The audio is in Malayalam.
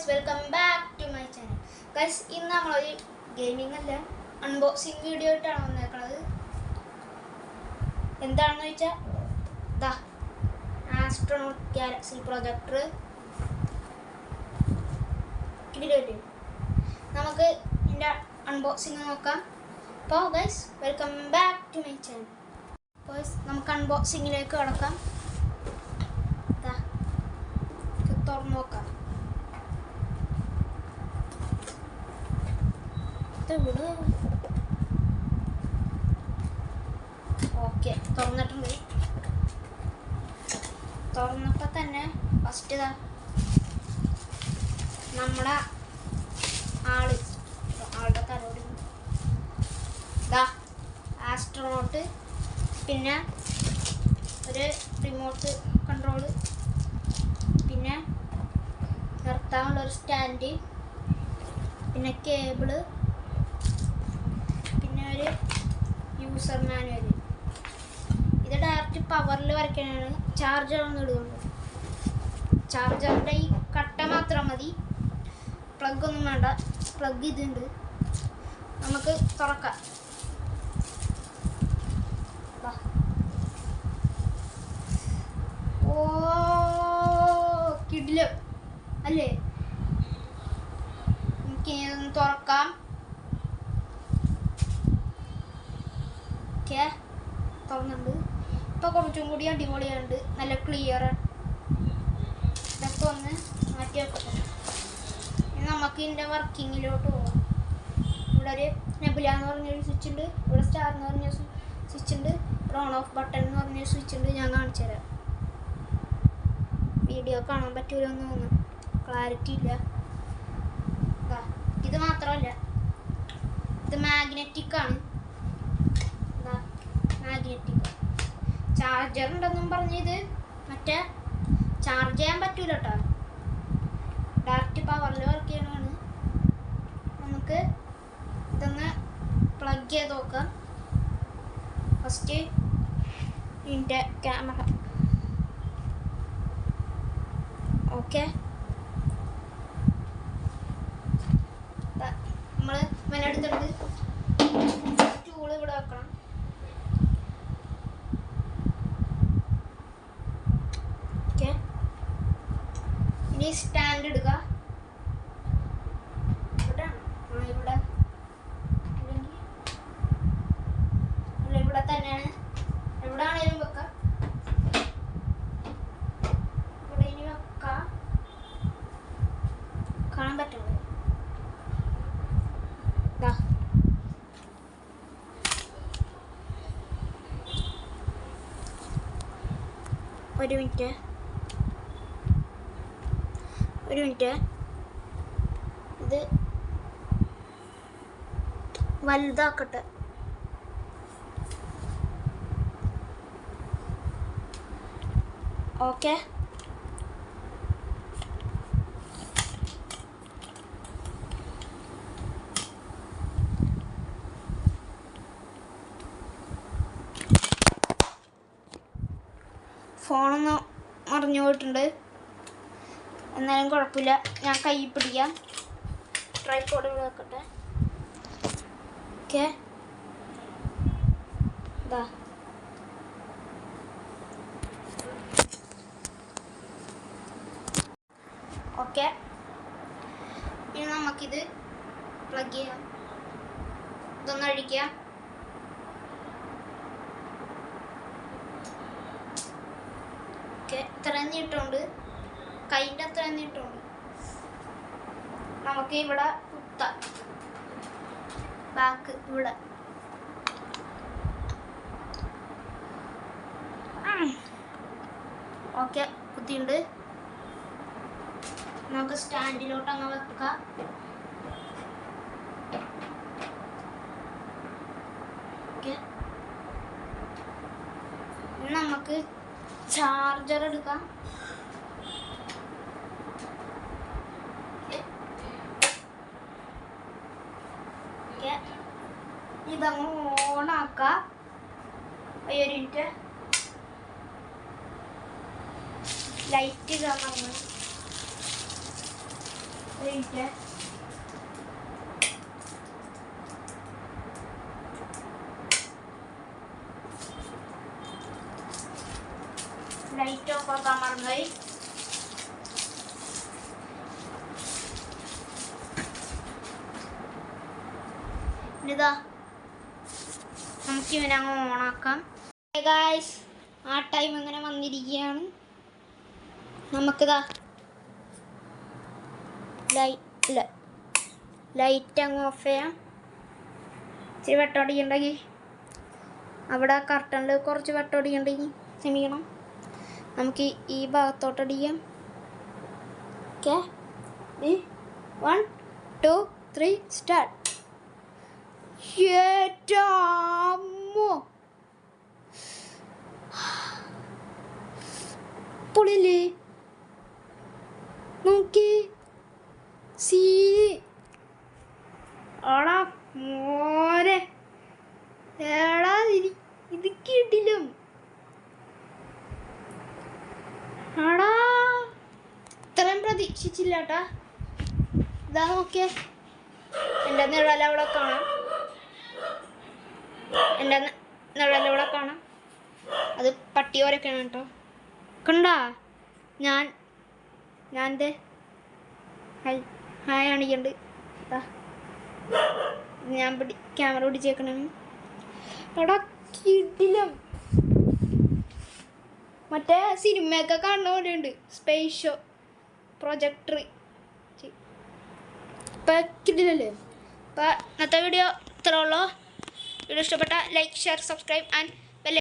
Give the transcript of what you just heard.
Guys, welcome back to my channel. Guys, ഇന്ന് നമ്മളൊരു ഗെയിമിംഗ് അല്ല അൺബോക്സിങ് വീഡിയോ ആയിട്ടാണ് വന്നേക്കുന്നത്. എന്താണെന്ന് വെച്ചാൽ ദാ ആസ്ട്രോണോട്ട് ഗാലക്സി പ്രൊജക്ടർ കിട്ടിയിട്ട് നമുക്ക് ഇതിൻ്റെ അൺബോക്സിങ് നോക്കാം. അപ്പോൾ guys, welcome back to my channel. അപ്പോൾ നമുക്ക് അൺബോക്സിങ്ങിലേക്ക് കടക്കാം. തുറന്നു നോക്കാം. ഓക്കെ, തുറന്നിട്ടുണ്ട്. തുറന്നപ്പോൾ തന്നെ ഫസ്റ്റ് നമ്മുടെ ആളുടെ തലോടി ആസ്ട്രോണോട്ട്, പിന്നെ ഒരു റിമോട്ട് കൺട്രോള്, പിന്നെ നിർത്താനുള്ളൊരു സ്റ്റാൻഡ്, പിന്നെ കേബിള്, പിന്നെ ഒരു യൂസർ മാനുവൽ. ഇത് ഡയറക്റ്റ് പവറിൽ വരയ്ക്കാനാണ്. ചാർജറൊന്നും ഇടുന്നുണ്ട്. ചാർജറിൻ്റെ ഈ കട്ട മാത്രം മതി, പ്ലഗ് ഒന്നും വേണ്ട. പ്ലഗ് ഇതുണ്ട്. നമുക്ക് തുറക്കാം. ഓ, കിടിലം അല്ലേ? എനിക്ക് ഇതൊന്ന് തുറക്കാം. ഓക്കെ, തുറന്നുണ്ട്. ഇപ്പോൾ കുറച്ചും കൂടി അടിപൊളിയുണ്ട്. നല്ല ക്ലിയറാണ്. ഇതൊക്കെ ഒന്ന് മാറ്റി വെക്കട്ടെ. ഇനി നമുക്ക് ഇതിൻ്റെ വർക്കിങ്ങിലോട്ട് പോകാം. ഇവിടെ ഒരു നെബുല എന്ന് പറഞ്ഞൊരു സ്വിച്ച് ഉണ്ട്, ഇവിടെ സ്റ്റാർ എന്ന് പറഞ്ഞ സ്വിച്ച് ഉണ്ട്, ഇവിടെ ഓൺ ഓഫ് ബട്ടൺ എന്ന് പറഞ്ഞൊരു സ്വിച്ച് ഉണ്ട്. ഞാൻ കാണിച്ചു തരാം. വീഡിയോ കാണാൻ പറ്റൂലെന്ന് തോന്നുന്നു, ക്ലാരിറ്റി ഇല്ല. ഇത് മാത്രമല്ല, ഇത് മാഗ്നറ്റിക് ആണ്. മാഗ്നറ്റിക് ചാർജർ ഉണ്ടെന്നും പറഞ്ഞ് ഇത് മറ്റേ ചാർജ് ചെയ്യാൻ പറ്റൂല കേട്ടോ. ഡയറക്റ്റ് പവറിൽ വർക്ക് ചെയ്യണമാണ്. നമുക്ക് ഇതൊന്ന് പ്ലഗ് ചെയ്ത് നോക്കാം. ഫസ്റ്റ് ഇതിൻ്റെ ക്യാമറ ഓക്കെ. നമ്മൾ മെനെടുത്തിട്ട് ടൂള് ഇവിടെ വെക്കണം. ഓക്കെ, ഇനി സ്റ്റാൻഡ് എടുക്കുക. ഇവിടെ ഇവിടെ അല്ലെങ്കിൽ ഇവിടെ തന്നെയാണ്. എവിടെയാണേലും വെക്കാം. ഇവിടെ ഇനി വെക്കാം. കാണാൻ പറ്റുള്ളൂ. ഒരു മിനിറ്റ് ഇത് വലുതാക്കട്ടെ. ഓക്കെ, ഫോണൊന്ന് മറിഞ്ഞു പോയിട്ടുണ്ട്. എന്നാലും കുഴപ്പമില്ല, ഞാൻ കൈ പിടിക്കാം. ട്രൈപോഡ് ഇവിടെ വെക്കട്ടെ. ഓക്കെ, ഇതാ ഓക്കെ. ഇനി നമുക്കിത് പ്ലഗ് ചെയ്യാം. ഇതൊന്ന് അഴിക്കാം. ഓക്കെ, ഇത്രയും നീട്ടമുണ്ട്. കൈൻ്റെ അത്രയും നീട്ടമുണ്ട്. നമുക്ക് ഇവിടെ കുത്താം. ബാക്ക് ഇവിടെ. ഓക്കെ, കുത്തിയുണ്ട്. നമുക്ക് സ്റ്റാൻഡിലോട്ട് അങ്ങ് വെക്കാം. ഓക്കെ, നമുക്ക് ചാർജർ എടുക്കാം. ഇതങ്ങ് ഓണാക്കാം. ഒരു മിനിറ്റ്, ലൈറ്റ് ഇടാൻ ലൈറ്റ് ഓഫ് ആക്കാൻ മറന്നുപോയി. ഇതാ നമുക്ക് ഇവനെ അങ്ങ് ഓണാക്കാം. ഗായ്സ്, ആ ടൈം അങ്ങനെ വന്നിരിക്കുകയാണ്. നമുക്കിതാ ലൈറ്റ് അങ്ങ് ഓഫ് ചെയ്യാം. ഇച്ചിരി വെട്ടമടിക്കുണ്ടെങ്കിൽ അവിടെ കർട്ടണിൽ കുറച്ച് വെട്ടമടിക്കുണ്ടെങ്കിൽ ക്ഷമിക്കണം. നമുക്ക് ഈ ഭാഗത്തോട്ടടിക്കാം. Okay, 1 2 3 start. പൊളിയല്ലേ? നോക്കി സീന് ആടാ മോനെ, ഏടാ ഇത് കിട്ടിലും ആടാ, ഇത്രയും പ്രതീക്ഷിച്ചില്ല കേട്ടാ. ഇതാ നോക്കിയേ, എൻ്റെ നിഴലവിടെ കാണാം, എൻ്റെ നിഴലവിടെ കാണാം. അത് പട്ടിയോരൊക്കെയാണ് കേട്ടോ. കണ്ടാ ഞാൻ ഹായ് കാണിക്കണ്ട്. ഞാൻ ക്യാമറ പിടിച്ചേക്കണ എടാ കിടിലം. മറ്റേ സിനിമയൊക്കെ കാണുന്ന പോലെ ഉണ്ട്. സ്പേസ് ഷോ പ്രൊജക്ടർ ഇപ്പം കിടിലല്ലേ. അപ്പം ഇന്നത്തെ വീഡിയോ ഇത്രേ ഉള്ളൂ. വീഡിയോ ഇഷ്ടപ്പെട്ട ലൈക്ക്, ഷെയർ, സബ്സ്ക്രൈബ് ആൻഡ്